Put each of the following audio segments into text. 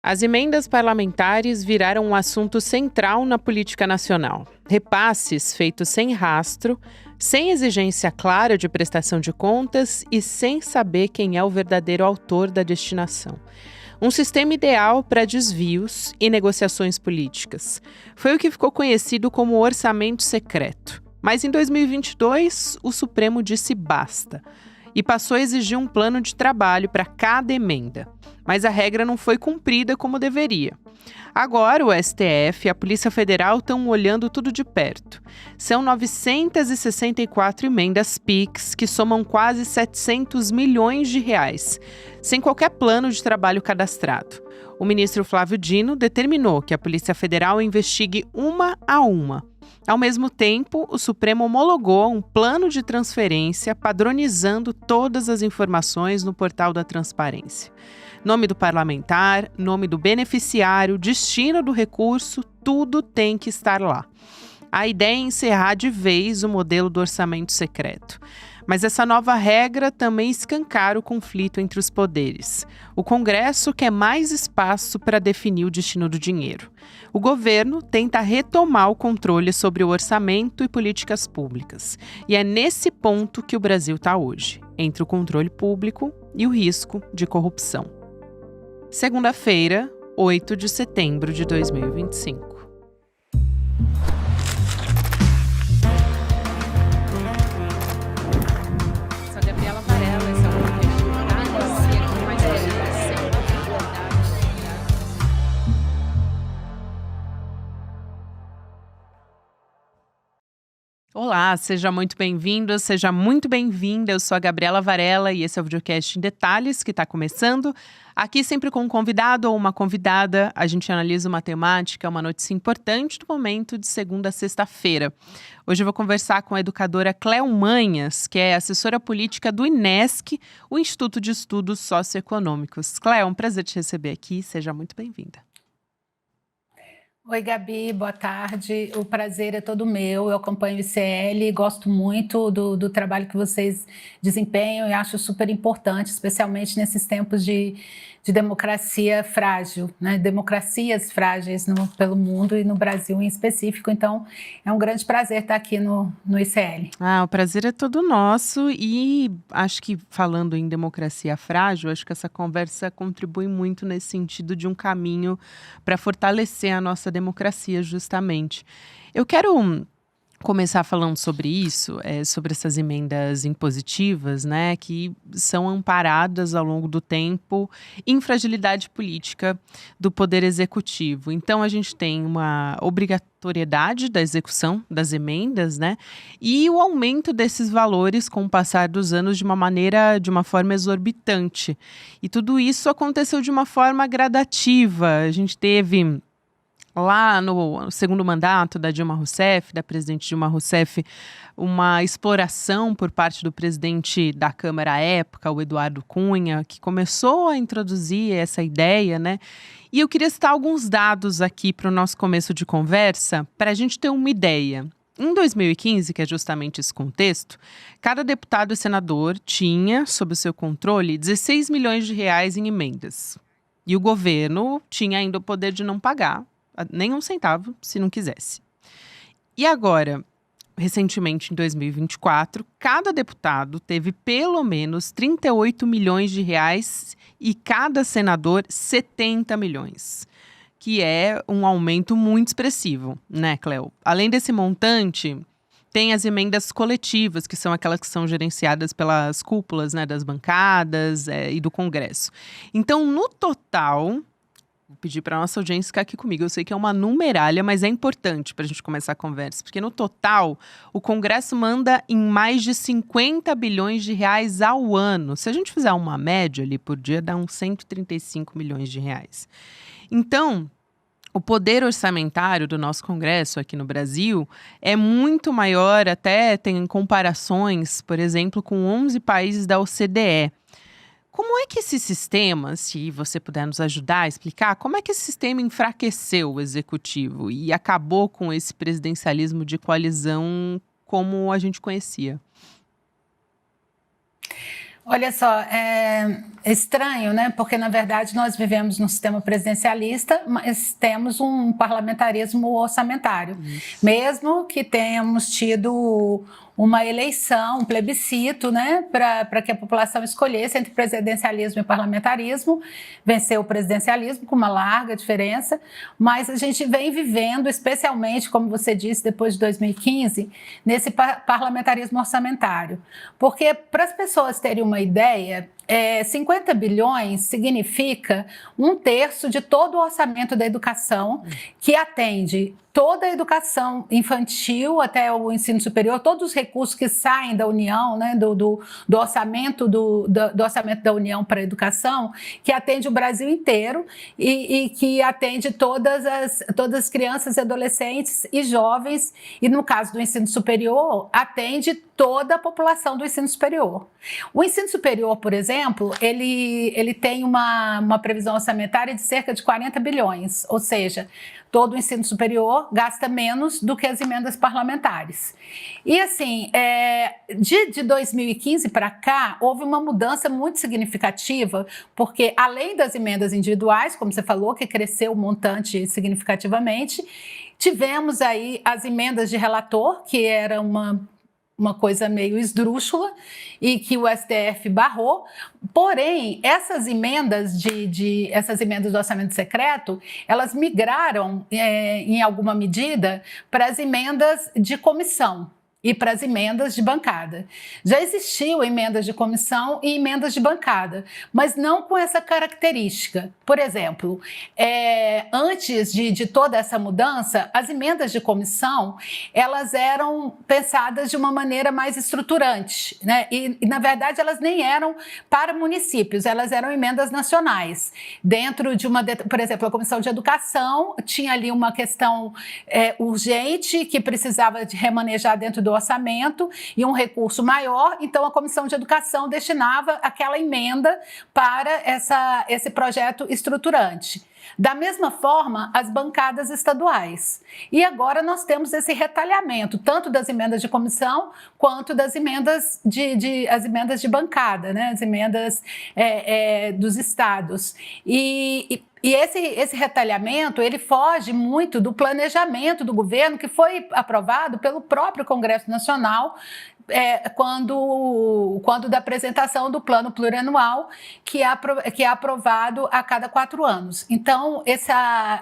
As emendas parlamentares viraram um assunto central na política nacional. Repasses feitos sem rastro, sem exigência clara de prestação de contas e sem saber quem é o verdadeiro autor da destinação. Um sistema ideal para desvios e negociações políticas. Foi o que ficou conhecido como orçamento secreto. Mas em 2022, o Supremo disse basta e passou a exigir um plano de trabalho para cada emenda. Mas a regra não foi cumprida como deveria. Agora, o STF e a Polícia Federal estão olhando tudo de perto. São 964 emendas PIX, que somam quase 700 milhões de reais, sem qualquer plano de trabalho cadastrado. O ministro Flávio Dino determinou que a Polícia Federal investigue uma a uma. Ao mesmo tempo, o Supremo homologou um plano de transferência padronizando todas as informações no portal da transparência. Nome do parlamentar, nome do beneficiário, destino do recurso, tudo tem que estar lá. A ideia é encerrar de vez o modelo do orçamento secreto. Mas essa nova regra também escancara o conflito entre os poderes. O Congresso quer mais espaço para definir o destino do dinheiro. O governo tenta retomar o controle sobre o orçamento e políticas públicas. E é nesse ponto que o Brasil está hoje, entre o controle público e o risco de corrupção. Segunda-feira, 8 de setembro de 2025. Sou Gabriela Varela, esse é o podcast Detalhes, e aqui mais Olá, seja muito bem-vindo, seja muito bem-vinda. Eu sou a Gabriela Varela e esse é o videocast em Detalhes que está começando. Aqui sempre com um convidado ou uma convidada, a gente analisa uma temática, uma notícia importante do momento de segunda a sexta-feira. Hoje eu vou conversar com a educadora Cléo Manhas, que é assessora política do INESC, o Instituto de Estudos Socioeconômicos. Cléo, é um prazer te receber aqui, seja muito bem-vinda. Oi, Gabi, boa tarde. O prazer é todo meu. Eu acompanho o ICL, gosto muito do trabalho que vocês desempenham e acho super importante, especialmente nesses tempos de democracia frágil, né? Democracias frágeis pelo mundo e no Brasil em específico. Então, é um grande prazer estar aqui no ICL. O prazer é todo nosso e acho que falando em democracia frágil, acho que essa conversa contribui muito nesse sentido de um caminho para fortalecer a nossa democracia, justamente. Eu quero começar falando sobre isso, sobre essas emendas impositivas, né, que são amparadas ao longo do tempo em fragilidade política do Poder Executivo. Então, a gente tem uma obrigatoriedade da execução das emendas, né, e o aumento desses valores com o passar dos anos de uma forma exorbitante. E tudo isso aconteceu de uma forma gradativa. A gente teve lá no segundo mandato da Dilma Rousseff, da presidente Dilma Rousseff, uma exploração por parte do presidente da Câmara à época, o Eduardo Cunha, que começou a introduzir essa ideia, né? E eu queria citar alguns dados aqui para o nosso começo de conversa, para a gente ter uma ideia. Em 2015, que é justamente esse contexto, cada deputado e senador tinha, sob o seu controle, 16 milhões de reais em emendas. E o governo tinha ainda o poder de não pagar nem um centavo, se não quisesse. E agora, recentemente, em 2024, cada deputado teve pelo menos 38 milhões de reais e cada senador 70 milhões, que é um aumento muito expressivo, né, Cléo? Além desse montante, tem as emendas coletivas, que são aquelas que são gerenciadas pelas cúpulas, né, das bancadas e do Congresso. Então, no total, vou pedir para a nossa audiência ficar aqui comigo. Eu sei que é uma numeralha, mas é importante para a gente começar a conversa. Porque no total, o Congresso manda em mais de 50 bilhões de reais ao ano. Se a gente fizer uma média ali por dia, dá uns 135 milhões de reais. Então, o poder orçamentário do nosso Congresso aqui no Brasil é muito maior, até tem comparações, por exemplo, com 11 países da OCDE. Como é que esse sistema, se você puder nos ajudar a explicar, como é que esse sistema enfraqueceu o executivo e acabou com esse presidencialismo de coalizão como a gente conhecia? Olha só, é estranho, né? Porque, na verdade, nós vivemos num sistema presidencialista, mas temos um parlamentarismo orçamentário. Mesmo que tenhamos tido uma eleição, um plebiscito, né, para que a população escolhesse entre presidencialismo e parlamentarismo, venceu o presidencialismo com uma larga diferença, mas a gente vem vivendo, especialmente, como você disse, depois de 2015, nesse parlamentarismo orçamentário. Porque, para as pessoas terem uma ideia, 50 bilhões significa 1/3 de todo o orçamento da educação, que atende toda a educação infantil até o ensino superior, todos os recursos que saem da União, né, do orçamento do orçamento da União para a educação, que atende o Brasil inteiro e que atende todas as crianças, adolescentes e jovens, e no caso do ensino superior, atende toda a população do ensino superior. O ensino superior, por exemplo, ele tem uma previsão orçamentária de cerca de 40 bilhões, ou seja, todo o ensino superior gasta menos do que as emendas parlamentares. E assim, de 2015 para cá, houve uma mudança muito significativa, porque além das emendas individuais, como você falou, que cresceu o montante significativamente, tivemos aí as emendas de relator, que era uma coisa meio esdrúxula e que o STF barrou. Porém, essas emendas essas emendas do orçamento secreto, elas migraram em alguma medida para as emendas de comissão e para as emendas de bancada. Já existiam emendas de comissão e emendas de bancada, mas não com essa característica. Por exemplo, antes de toda essa mudança, as emendas de comissão, elas eram pensadas de uma maneira mais estruturante, né? E na verdade, elas nem eram para municípios, elas eram emendas nacionais. Dentro de por exemplo, a Comissão de Educação tinha ali uma questão urgente que precisava de remanejar dentro do orçamento e um recurso maior, então a Comissão de Educação destinava aquela emenda para esse projeto estruturante. Da mesma forma, as bancadas estaduais. E agora nós temos esse retalhamento, tanto das emendas de comissão, quanto das emendas as emendas de bancada, né? As emendas dos estados. E esse retalhamento, ele foge muito do planejamento do governo, que foi aprovado pelo próprio Congresso Nacional, quando da apresentação do plano plurianual, que é aprovado a cada 4 anos. Então,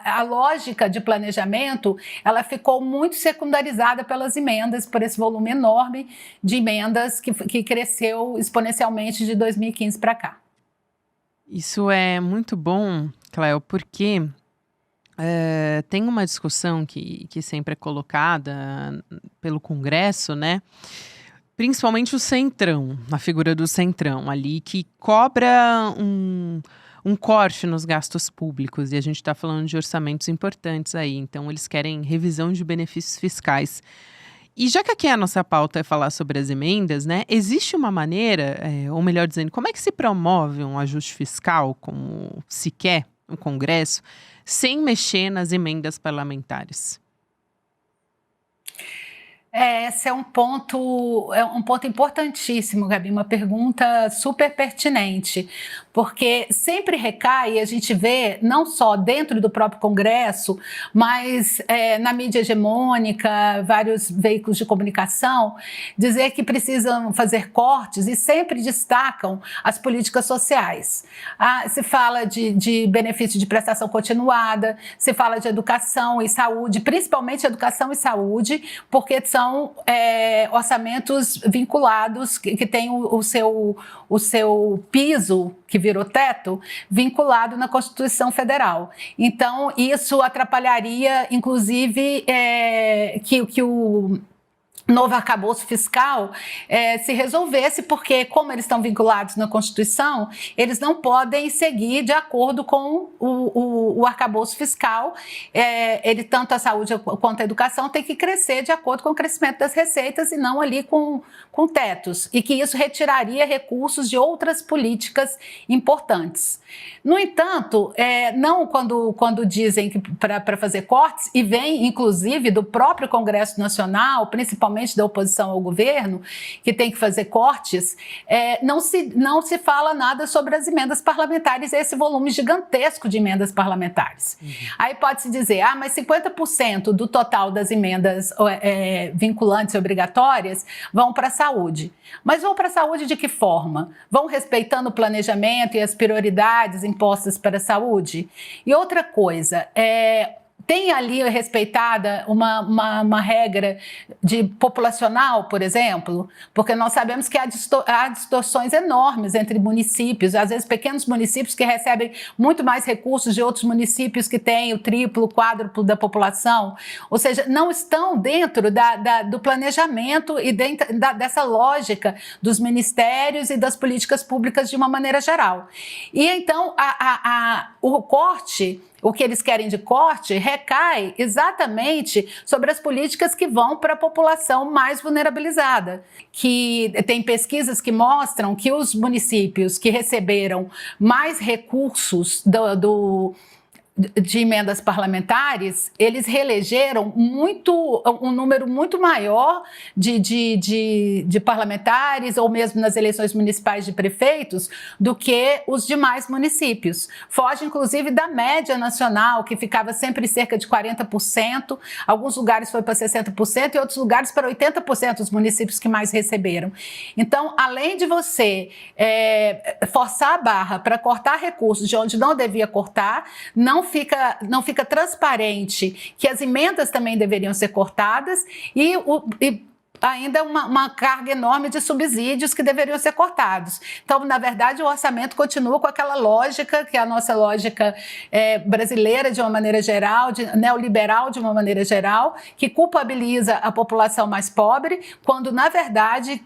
a lógica de planejamento, ela ficou muito secundarizada pelas emendas, por esse volume enorme de emendas que cresceu exponencialmente de 2015 para cá. Isso é muito bom, Cléo, porque tem uma discussão que sempre é colocada pelo Congresso, né? Principalmente o Centrão, a figura do Centrão ali, que cobra um corte nos gastos públicos, e a gente está falando de orçamentos importantes aí, então eles querem revisão de benefícios fiscais. E já que aqui a nossa pauta é falar sobre as emendas, né, existe uma maneira, ou melhor dizendo, como é que se promove um ajuste fiscal, como se quer no Congresso, sem mexer nas emendas parlamentares? Esse é um ponto importantíssimo, Gabi, uma pergunta super pertinente, porque sempre recai, a gente vê, não só dentro do próprio Congresso, mas na mídia hegemônica, vários veículos de comunicação, dizer que precisam fazer cortes e sempre destacam as políticas sociais. Se fala de benefício de prestação continuada, se fala de educação e saúde, principalmente educação e saúde, porque são orçamentos vinculados, que têm o seu piso, que virou teto, vinculado na Constituição Federal. Então, isso atrapalharia, inclusive, que o novo arcabouço fiscal se resolvesse, porque, como eles estão vinculados na Constituição, eles não podem seguir de acordo com o arcabouço fiscal. Tanto a saúde quanto a educação tem que crescer de acordo com o crescimento das receitas e não ali com tetos, e que isso retiraria recursos de outras políticas importantes. No entanto, não quando dizem que para fazer cortes, e vem inclusive do próprio Congresso Nacional, principalmente principalmente da oposição ao governo, que tem que fazer cortes, não se fala nada sobre as emendas parlamentares, esse volume gigantesco de emendas parlamentares. Aí pode-se dizer, mas 50% do total das emendas vinculantes e obrigatórias vão para a saúde. Mas vão para a saúde de que forma? Vão respeitando o planejamento e as prioridades impostas para a saúde? E outra coisa, tem ali respeitada uma regra populacional, por exemplo? Porque nós sabemos que há distorções enormes entre municípios, às vezes pequenos municípios que recebem muito mais recursos de outros municípios que têm o triplo, o quádruplo da população, ou seja, não estão dentro do planejamento e dentro dessa lógica dos ministérios e das políticas públicas de uma maneira geral. E então o corte, o que eles querem de corte, recai exatamente sobre as políticas que vão para a população mais vulnerabilizada. Que tem pesquisas que mostram que os municípios que receberam mais recursos de emendas parlamentares, eles reelegeram um número muito maior de parlamentares, ou mesmo nas eleições municipais de prefeitos, do que os demais municípios. Foge, inclusive, da média nacional, que ficava sempre cerca de 40%, alguns lugares foi para 60% e outros lugares para 80% os municípios que mais receberam. Então, além de você forçar a barra para cortar recursos de onde não devia cortar, não fica transparente que as emendas também deveriam ser cortadas e ainda uma carga enorme de subsídios que deveriam ser cortados. Então, na verdade, o orçamento continua com aquela lógica, que é a nossa lógica brasileira de uma maneira geral, neoliberal de uma maneira geral, que culpabiliza a população mais pobre, quando, na verdade,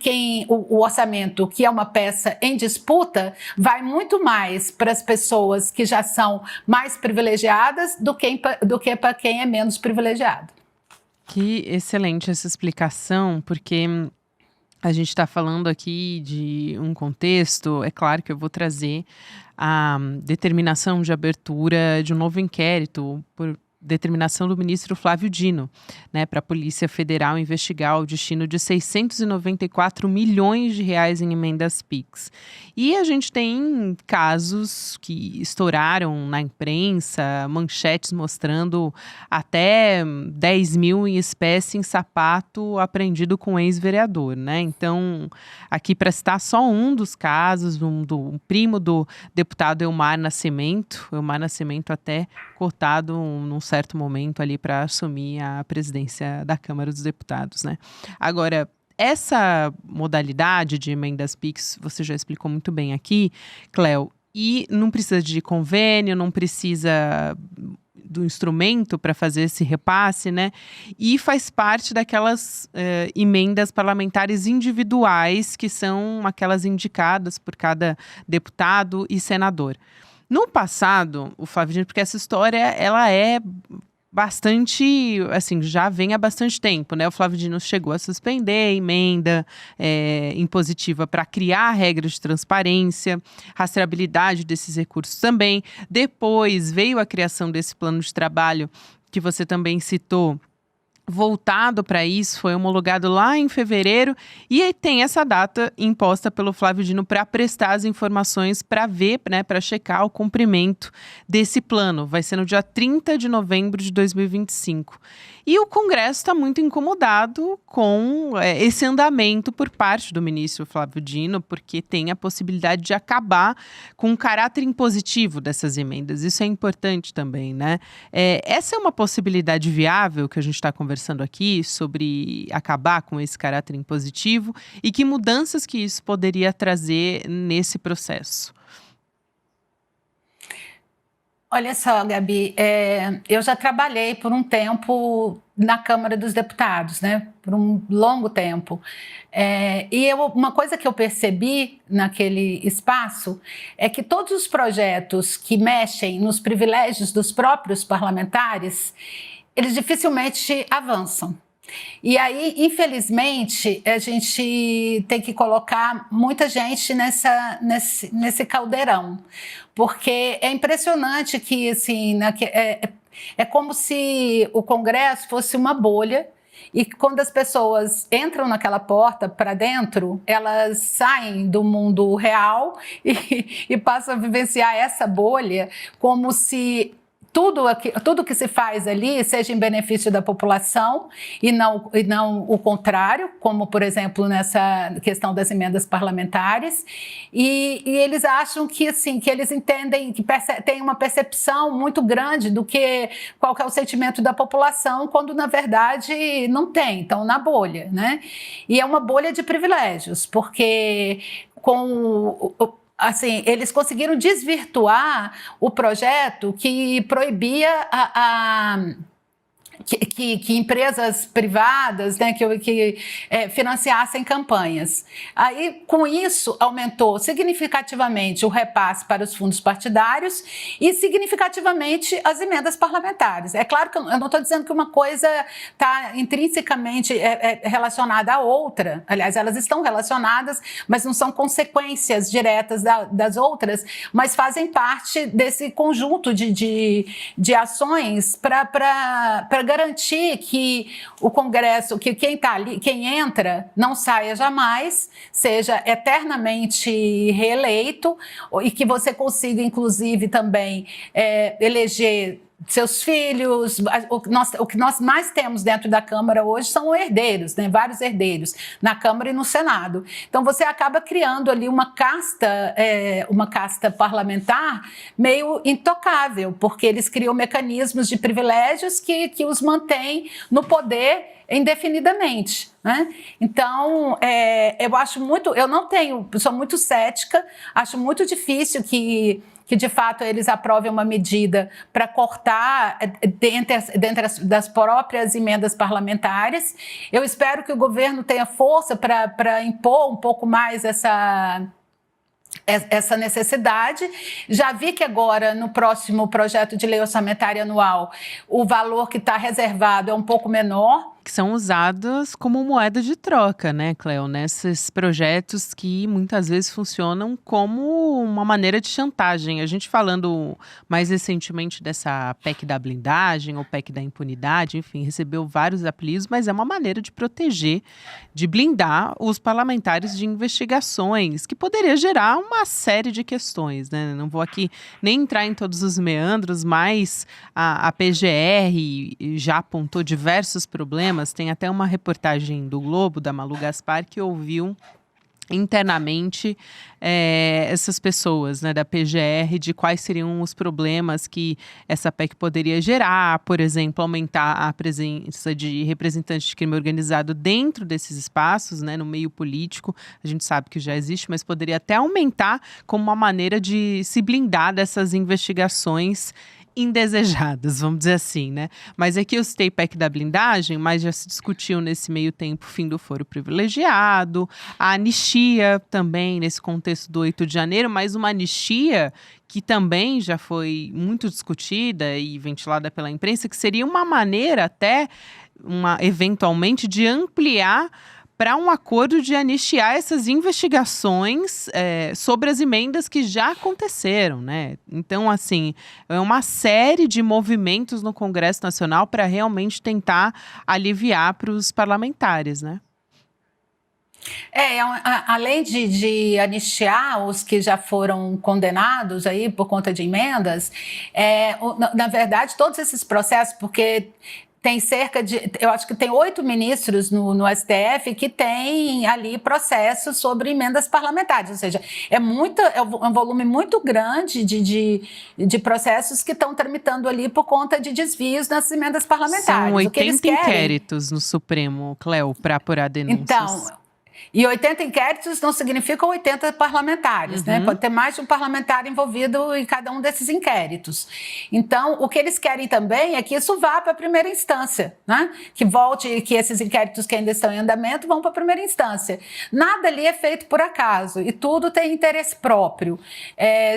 o orçamento, que é uma peça em disputa, vai muito mais para as pessoas que já são mais privilegiadas do que para quem é menos privilegiado. Que excelente essa explicação, porque a gente está falando aqui de um contexto, é claro que eu vou trazer a determinação de abertura de um novo inquérito por determinação do ministro Flávio Dino, né, para a Polícia Federal investigar o destino de 694 milhões de reais em emendas PIX. E a gente tem casos que estouraram na imprensa, manchetes mostrando até 10 mil em espécie em sapato apreendido com ex-vereador, né? Então, aqui para citar só um dos casos, um primo do deputado Elmar Nascimento até cortado num certo momento ali para assumir a presidência da Câmara dos Deputados, né? Agora, essa modalidade de emendas PIX, você já explicou muito bem aqui, Cléo, e não precisa de convênio, não precisa do instrumento para fazer esse repasse, né? E faz parte daquelas emendas parlamentares individuais, que são aquelas indicadas por cada deputado e senador. No passado, o Flávio Dino, porque essa história, ela é bastante, assim, já vem há bastante tempo, né? O Flávio Dino chegou a suspender a emenda impositiva para criar regras de transparência, rastreabilidade desses recursos também. Depois veio a criação desse plano de trabalho que você também citou, voltado para isso, foi homologado lá em fevereiro, e aí tem essa data imposta pelo Flávio Dino para prestar as informações para ver, né, para checar o cumprimento desse plano. Vai ser no dia 30 de novembro de 2025. E o Congresso está muito incomodado com esse andamento por parte do ministro Flávio Dino, porque tem a possibilidade de acabar com o caráter impositivo dessas emendas. Isso é importante também, né? Essa é uma possibilidade viável que a gente está conversando aqui sobre acabar com esse caráter impositivo e que mudanças que isso poderia trazer nesse processo. Olha só, Gabi, eu já trabalhei por um tempo na Câmara dos Deputados, né? Por um longo tempo. Uma coisa que eu percebi naquele espaço é que todos os projetos que mexem nos privilégios dos próprios parlamentares, eles dificilmente avançam. E aí, infelizmente, a gente tem que colocar muita gente nesse caldeirão, porque é impressionante que, assim, é como se o Congresso fosse uma bolha e quando as pessoas entram naquela porta para dentro, elas saem do mundo real e passam a vivenciar essa bolha como se tudo que se faz ali seja em benefício da população e não o contrário, como, por exemplo, nessa questão das emendas parlamentares. E eles acham que, assim, que eles entendem, que tem uma percepção muito grande qual que é o sentimento da população, quando, na verdade, não tem. Então, na bolha, né? E é uma bolha de privilégios, porque assim, eles conseguiram desvirtuar o projeto que proibia que empresas privadas, né, que financiassem campanhas. Aí, com isso, aumentou significativamente o repasse para os fundos partidários e significativamente as emendas parlamentares. É claro que eu não estou dizendo que uma coisa está intrinsecamente relacionada à outra. Aliás, elas estão relacionadas, mas não são consequências diretas das outras, mas fazem parte desse conjunto de ações para garantir que o Congresso, que quem está ali, quem entra, não saia jamais, seja eternamente reeleito e que você consiga, inclusive, também eleger seus filhos. O que nós mais temos dentro da Câmara hoje são herdeiros, né? Vários herdeiros, na Câmara e no Senado. Então, você acaba criando ali uma casta parlamentar meio intocável, porque eles criam mecanismos de privilégios que os mantêm no poder indefinidamente, né? Então, eu sou muito cética, acho muito difícil que de fato eles aprovem uma medida para cortar dentro das próprias emendas parlamentares. Eu espero que o governo tenha força para impor um pouco mais essa necessidade. Já vi que agora, no próximo projeto de lei orçamentária anual, o valor que está reservado é um pouco menor. Que são usadas como moeda de troca, né, Cleo? Nesses projetos que muitas vezes funcionam como uma maneira de chantagem. A gente falando mais recentemente dessa PEC da blindagem ou PEC da impunidade, enfim, recebeu vários apelidos, mas é uma maneira de proteger, de blindar os parlamentares de investigações, que poderia gerar uma série de questões, né? Não vou aqui nem entrar em todos os meandros, mas a PGR já apontou diversos problemas. Tem até uma reportagem do Globo, da Malu Gaspar, que ouviu internamente essas pessoas, né, da PGR, de quais seriam os problemas que essa PEC poderia gerar, por exemplo, aumentar a presença de representantes de crime organizado dentro desses espaços, né, no meio político. A gente sabe que já existe, mas poderia até aumentar como uma maneira de se blindar dessas investigações indesejadas, vamos dizer assim, né? Mas aqui eu citei PEC da blindagem, mas já se discutiu nesse meio tempo o fim do foro privilegiado, a anistia também nesse contexto do 8 de janeiro, mas uma anistia que também já foi muito discutida e ventilada pela imprensa, que seria uma maneira até, eventualmente, de ampliar para um acordo de anistiar essas investigações sobre as emendas que já aconteceram, né? Então, assim, é uma série de movimentos no Congresso Nacional para realmente tentar aliviar para os parlamentares, né? Além de anistiar os que já foram condenados aí por conta de emendas, na verdade, todos esses processos, porque tem eu acho que tem 8 ministros no STF que têm ali processos sobre emendas parlamentares, ou seja, é um volume muito grande de processos que estão tramitando ali por conta de desvios nas emendas parlamentares. São 80 inquéritos no Supremo, Cleo, para apurar denúncias. Então, e 80 inquéritos não significam 80 parlamentares, né? Pode ter mais de um parlamentar envolvido em cada um desses inquéritos. Então, o que eles querem também é que isso vá para a primeira instância, né? Que esses inquéritos que ainda estão em andamento vão para a primeira instância. Nada ali é feito por acaso e tudo tem interesse próprio.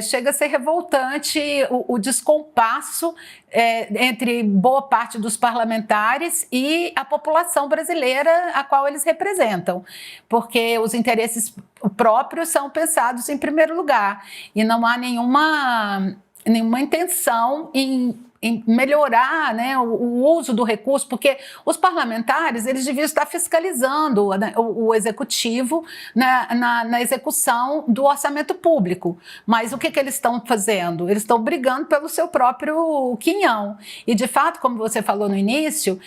Chega a ser revoltante o descompasso entre boa parte dos parlamentares e a população brasileira a qual eles representam, porque os interesses próprios são pensados em primeiro lugar e não há nenhuma intenção em em melhorar, né, o uso do recurso, porque os parlamentares eles deviam estar fiscalizando, né, o executivo na execução do orçamento público. Mas o que eles estão fazendo? Eles estão brigando pelo seu próprio quinhão. E, de fato, como você falou no início,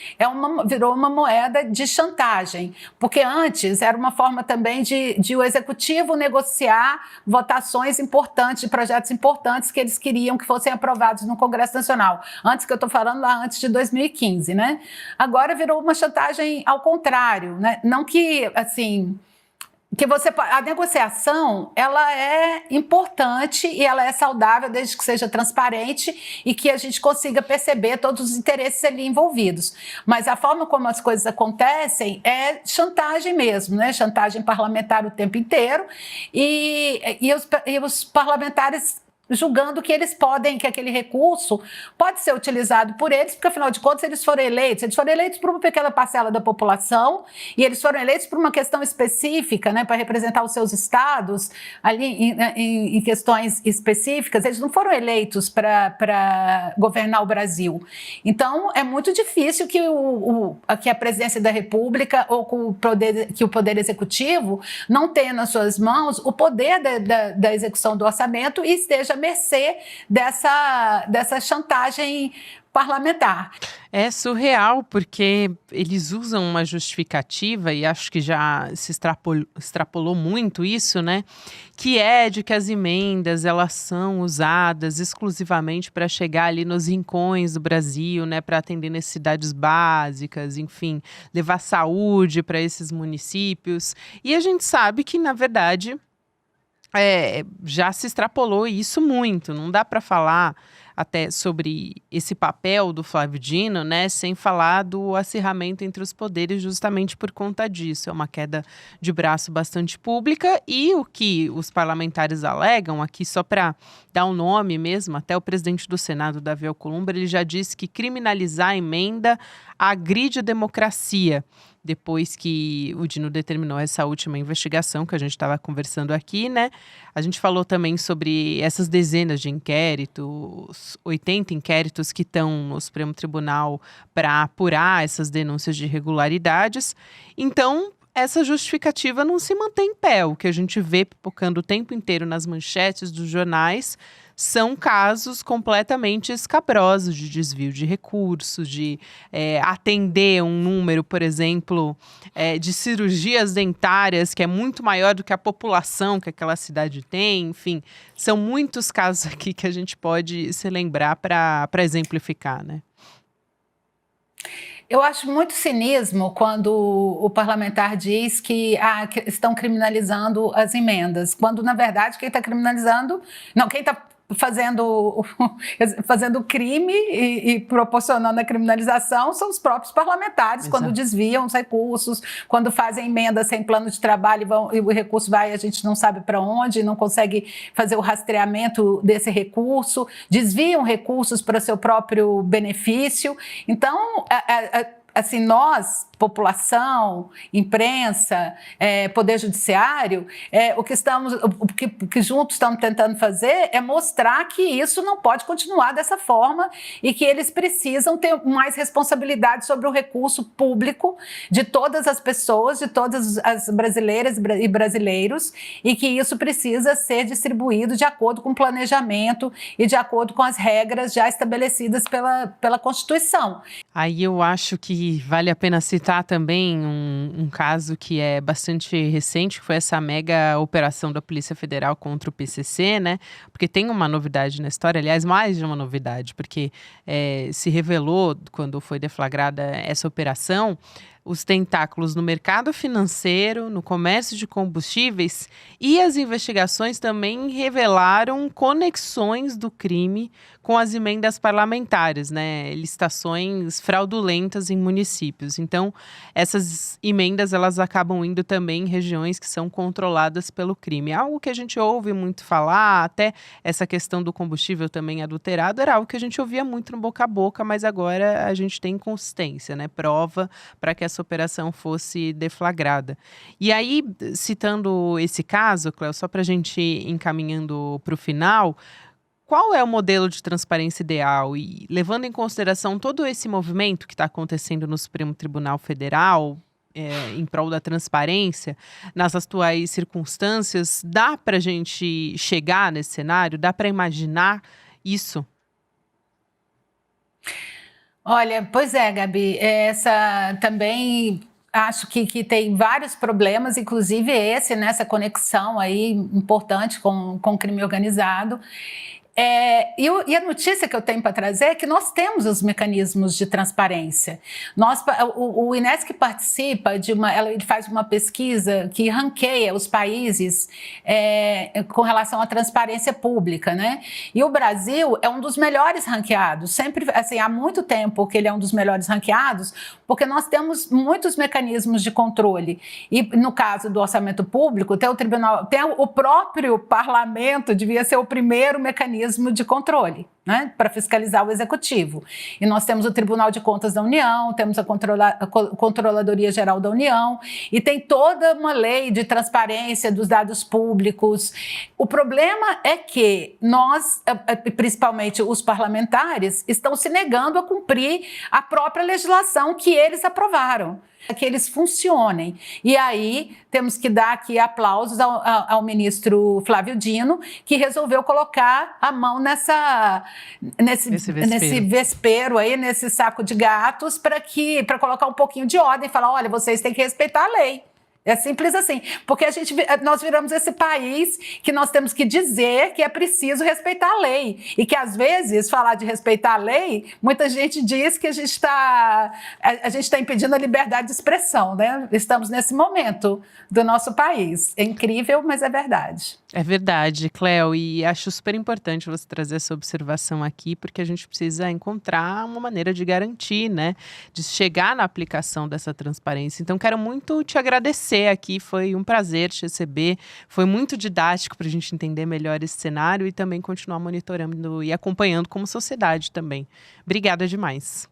virou uma moeda de chantagem, porque antes era uma forma também de o executivo negociar votações importantes, de projetos importantes que eles queriam que fossem aprovados no Congresso Nacional. Antes, que eu estou falando lá antes de 2015, né? Agora virou uma chantagem ao contrário, né? Não que, assim, a negociação, ela é importante e ela é saudável desde que seja transparente e que a gente consiga perceber todos os interesses ali envolvidos. Mas a forma como as coisas acontecem é chantagem mesmo, né? Chantagem parlamentar o tempo inteiro e os parlamentares julgando que eles podem, que aquele recurso pode ser utilizado por eles, porque afinal de contas eles foram eleitos por uma pequena parcela da população e eles foram eleitos por uma questão específica, né, para representar os seus estados ali em questões específicas. Eles não foram eleitos para governar o Brasil. Então é muito difícil que a presidência da República ou que o poder executivo não tenha nas suas mãos o poder da execução do orçamento e esteja à mercê dessa chantagem parlamentar. É surreal, porque eles usam uma justificativa, e acho que já se extrapolou muito isso, né? Que é de que as emendas, elas são usadas exclusivamente para chegar ali nos rincões do Brasil, né? Para atender necessidades básicas, enfim, levar saúde para esses municípios. E a gente sabe que, na verdade, já se extrapolou isso muito. Não dá para falar até sobre esse papel do Flávio Dino, né, sem falar do acirramento entre os poderes justamente por conta disso. É uma queda de braço bastante pública e o que os parlamentares alegam, aqui só para dar um nome mesmo, até o presidente do Senado, Davi Alcolumbre, ele já disse que criminalizar a emenda agride a democracia. Depois que o Dino determinou essa última investigação que a gente estava conversando aqui, né? A gente falou também sobre essas dezenas de inquéritos, 80 inquéritos que estão no Supremo Tribunal para apurar essas denúncias de irregularidades. Então, essa justificativa não se mantém em pé. O que a gente vê pipocando o tempo inteiro nas manchetes dos jornais são casos completamente escabrosos de desvio de recursos, de atender um número, por exemplo, de cirurgias dentárias que é muito maior do que a população que aquela cidade tem. Enfim, são muitos casos aqui que a gente pode se lembrar para exemplificar, né? Eu acho muito cinismo quando o parlamentar diz que estão criminalizando as emendas, quando, na verdade, quem está criminalizando... Não, quem está fazendo crime e proporcionando a criminalização são os próprios parlamentares. Exato. Quando desviam os recursos, quando fazem emenda sem plano de trabalho e o recurso vai, a gente não sabe para onde, não consegue fazer o rastreamento desse recurso, desviam recursos para seu próprio benefício. Então, assim, nós, população, imprensa, poder judiciário, o que juntos estamos tentando fazer é mostrar que isso não pode continuar dessa forma e que eles precisam ter mais responsabilidade sobre o recurso público de todas as pessoas, de todas as brasileiras e brasileiros, e que isso precisa ser distribuído de acordo com o planejamento e de acordo com as regras já estabelecidas pela Constituição. Aí eu acho que vale a pena citar também um caso que é bastante recente, que foi essa mega operação da Polícia Federal contra o PCC, né? Porque tem uma novidade na história, aliás, mais de uma novidade, porque se revelou, quando foi deflagrada essa operação, os tentáculos no mercado financeiro, no comércio de combustíveis, e as investigações também revelaram conexões do crime com as emendas parlamentares, né? Licitações fraudulentas em municípios. Então, essas emendas, elas acabam indo também em regiões que são controladas pelo crime. Algo que a gente ouve muito falar, até essa questão do combustível também adulterado, era algo que a gente ouvia muito no boca a boca, mas agora a gente tem consistência, né? Prova para que essa operação fosse deflagrada. E aí, citando esse caso, Cléo, só para a gente ir encaminhando para o final, qual é o modelo de transparência ideal? E levando em consideração todo esse movimento que está acontecendo no Supremo Tribunal Federal, em prol da transparência, nas atuais circunstâncias, dá para a gente chegar nesse cenário? Dá para imaginar isso? Olha, pois é, Gabi, essa também acho que tem vários problemas, inclusive esse, né, essa conexão aí importante com o crime organizado. E a notícia que eu tenho para trazer é que nós temos os mecanismos de transparência. O INESC participa ele faz uma pesquisa que ranqueia os países com relação à transparência pública, né? E o Brasil é um dos melhores ranqueados, sempre, assim, há muito tempo que ele é um dos melhores ranqueados, porque nós temos muitos mecanismos de controle. E no caso do orçamento público, tem o próprio parlamento devia ser o primeiro mecanismo de controle, né, para fiscalizar o executivo. E nós temos o Tribunal de Contas da União, temos a Controladoria Geral da União, e tem toda uma lei de transparência dos dados públicos. O problema é que nós, principalmente os parlamentares, estão se negando a cumprir a própria legislação que eles aprovaram, que eles funcionem. E aí temos que dar aqui aplausos ao ministro Flávio Dino, que resolveu colocar a mão nesse vespeiro aí, nesse saco de gatos, para colocar um pouquinho de ordem e falar, olha, vocês têm que respeitar a lei. É simples assim, porque nós viramos esse país que nós temos que dizer que é preciso respeitar a lei. E que, às vezes, falar de respeitar a lei, muita gente diz que a gente está impedindo a liberdade de expressão, né? Estamos nesse momento do nosso país. É incrível, mas é verdade. É verdade, Cléo, e acho super importante você trazer essa observação aqui, porque a gente precisa encontrar uma maneira de garantir, né, de chegar na aplicação dessa transparência. Então, quero muito te agradecer aqui, foi um prazer te receber, foi muito didático para a gente entender melhor esse cenário e também continuar monitorando e acompanhando como sociedade também. Obrigada demais.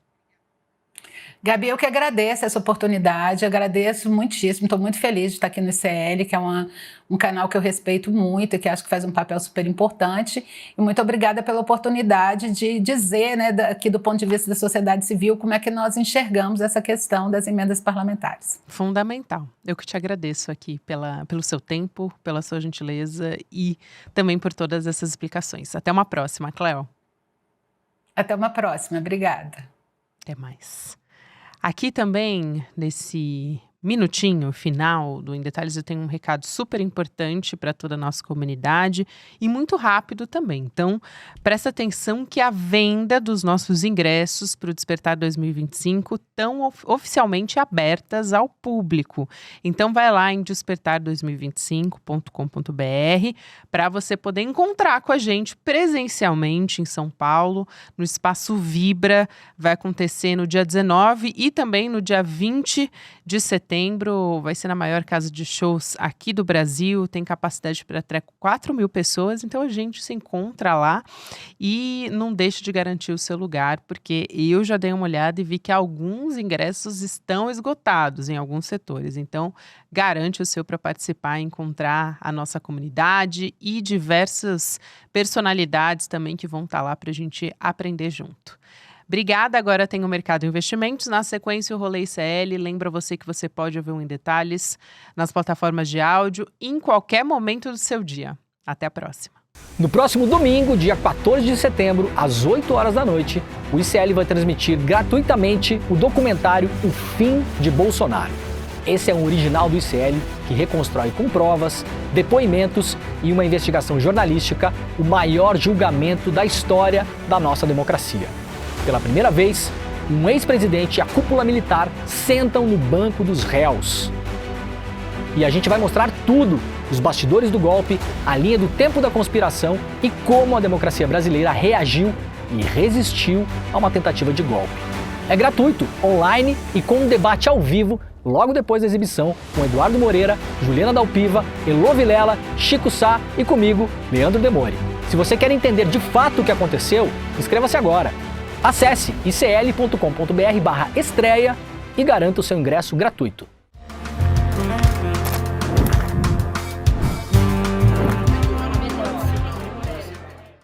Gabi, eu que agradeço essa oportunidade, agradeço muitíssimo, estou muito feliz de estar aqui no ICL, que é um canal que eu respeito muito e que acho que faz um papel super importante. E muito obrigada pela oportunidade de dizer, né, aqui do ponto de vista da sociedade civil, como é que nós enxergamos essa questão das emendas parlamentares. Fundamental. Eu que te agradeço aqui pelo seu tempo, pela sua gentileza e também por todas essas explicações. Até uma próxima, Cléo. Até uma próxima, obrigada. Até mais. Aqui também, nesse minutinho final do Em Detalhes, eu tenho um recado super importante para toda a nossa comunidade e muito rápido também. Então, presta atenção que a venda dos nossos ingressos para o Despertar 2025 estão oficialmente abertas ao público. Então, vai lá em despertar2025.com.br para você poder encontrar com a gente presencialmente em São Paulo, no Espaço Vibra. Vai acontecer no dia 19 e também no dia 20 de setembro. Vai ser na maior casa de shows aqui do Brasil, tem capacidade para até 4.000 pessoas, então a gente se encontra lá e não deixe de garantir o seu lugar, porque eu já dei uma olhada e vi que alguns ingressos estão esgotados em alguns setores, então garante o seu para participar e encontrar a nossa comunidade e diversas personalidades também que vão estar lá para a gente aprender junto. Obrigada, agora tem o Mercado Investimentos, na sequência o Rolê ICL, lembra você que você pode ouvir Em Detalhes nas plataformas de áudio em qualquer momento do seu dia. Até a próxima. No próximo domingo, dia 14 de setembro, às 8 horas da noite, o ICL vai transmitir gratuitamente o documentário O Fim de Bolsonaro. Esse é um original do ICL que reconstrói com provas, depoimentos e uma investigação jornalística o maior julgamento da história da nossa democracia. Pela primeira vez, um ex-presidente e a cúpula militar sentam no banco dos réus. E a gente vai mostrar tudo, os bastidores do golpe, a linha do tempo da conspiração e como a democracia brasileira reagiu e resistiu a uma tentativa de golpe. É gratuito, online e com um debate ao vivo logo depois da exibição com Eduardo Moreira, Juliana Dalpiva, Elô Vilela, Chico Sá e comigo, Leandro Demore. Se você quer entender de fato o que aconteceu, inscreva-se agora. Acesse icl.com.br/estreia e garanta o seu ingresso gratuito.